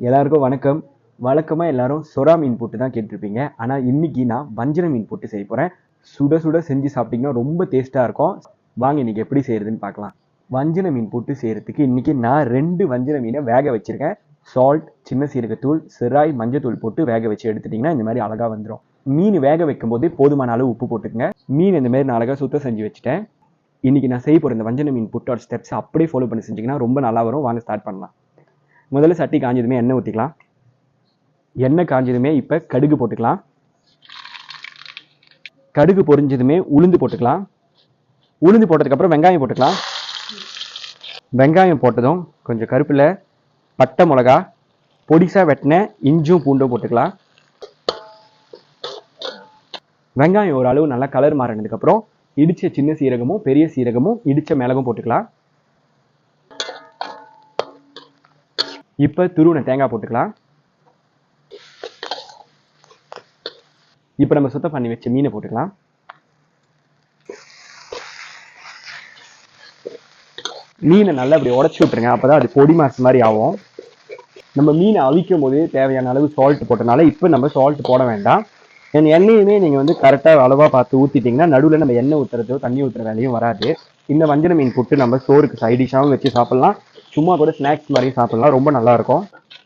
எல்லாருக்கும் வணக்கம். வழக்கமா எல்லாரும் சொரா மீன் போட்டு தான் கேட்டிருப்பீங்க. ஆனா இன்னைக்கு நான் வஞ்சர மீன் போட்டு செய்ய போறேன். சுட சுட செஞ்சு சாப்பிட்டீங்கன்னா ரொம்ப டேஸ்டா இருக்கும். வாங்க இன்னைக்கு எப்படி செய்யறதுன்னு பார்க்கலாம். வஞ்சர மீன் போட்டு செய்யறதுக்கு இன்னைக்கு நான் 2 வஞ்சர மீனை வேக வச்சிருக்கேன். சால்ட், சின்ன சீரகத்தூள், சிராய், மஞ்சத்தூள் போட்டு வேக வச்சு எடுத்துட்டீங்கன்னா இந்த மாதிரி அழகா வந்துடும். மீன் வேக வைக்கும் போது போதுமான அளவு உப்பு போட்டுக்கங்க. மீன் இந்த மாதிரி நான் அழகா சுத்தம் செஞ்சு வச்சுட்டேன். இன்னைக்கு நான் செய்ய போற இந்த வஞ்சர மீன் புட்டோட ஸ்டெப்ஸ் அப்படியே ஃபாலோ பண்ணி செஞ்சீங்கன்னா ரொம்ப நல்லா வரும். வாங்க ஸ்டார்ட் பண்ணலாம். முதல்ல சட்டி காஞ்சதுமே எண்ணெய் ஊற்றிக்கலாம். எண்ணெய் காஞ்சதுமே இப்போ கடுகு போட்டுக்கலாம். கடுகு பொரிஞ்சதுமே உளுந்து போட்டுக்கலாம். உளுந்து போட்டதுக்கப்புறம் வெங்காயம் போட்டுக்கலாம். வெங்காயம் போட்டதும் கொஞ்சம் கருப்பில், பட்டை மிளகா, பொடிசா வெட்டின இஞ்சும் பூண்டும் போட்டுக்கலாம். வெங்காயம் ஒரு அளவு நல்லா கலர் மாறினதுக்கப்புறம் இடிச்ச சின்ன சீரகமும் பெரிய சீரகமும் இடிச்ச மிளகும் போட்டுக்கலாம். இப்போ துருவின தேங்காய் போட்டுக்கலாம். இப்போ நம்ம சுத்தம் பண்ணி வச்ச மீனை போட்டுக்கலாம். மீனை நல்லா அப்படி உடச்சி விட்டுருங்க. அப்போதான் அது பொடி மாசு மாதிரி ஆகும். நம்ம மீனை அவிக்கும் போது தேவையான அளவு சால்ட் போட்டனால இப்போ நம்ம சால்ட் போட வேண்டாம். எண்ணெயுமே நீங்கள் கரெக்டாக அளவாக பார்த்து ஊற்றிட்டிங்கன்னா நடுவில் நம்ம எண்ணெய் ஊற்றுறதோ தண்ணி ஊற்றுற வேலையும் வராது. இந்த வஞ்சர மீன் போட்டு நம்ம சோறுக்கு சைடிஷாகவும் வச்சு சாப்பிட்லாம். சும்மா கூட ஸ்நாக்ஸ் மாதிரியும் சாப்பிட்லாம். ரொம்ப நல்லாயிருக்கும்.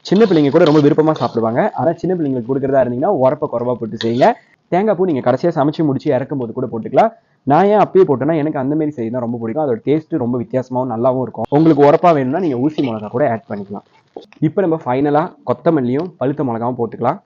சின்ன பிள்ளைங்க கூட ரொம்ப விருப்பமாக சாப்பிடுவாங்க. ஆனால் சின்ன பிள்ளைங்களுக்கு கொடுக்குறதா இருந்தீங்கன்னா உரப்பை குறவா போட்டு செய்யுங்க. தேங்காய் பூ நீங்கள் கடைசியாக சமைச்சு முடிச்சு இறக்கும் போது கூட போட்டுக்கலாம். நான் ஏன் அப்பயே போட்டேன்னா எனக்கு அந்த மாதிரி செய்ய தான் ரொம்ப பிடிக்கும். அதோட டேஸ்ட் ரொம்ப வித்தியாசமாகவும் நல்லாவும் இருக்கும். உங்களுக்கு உரப்பா வேணும்னா நீங்கள் ஊசி மிளகா கூட ஆட் பண்ணிக்கலாம். இப்போ நம்ம ஃபைனலாக கொத்தமல்லியும் பழுத்த மிளகாவும் போட்டுக்கலாம்.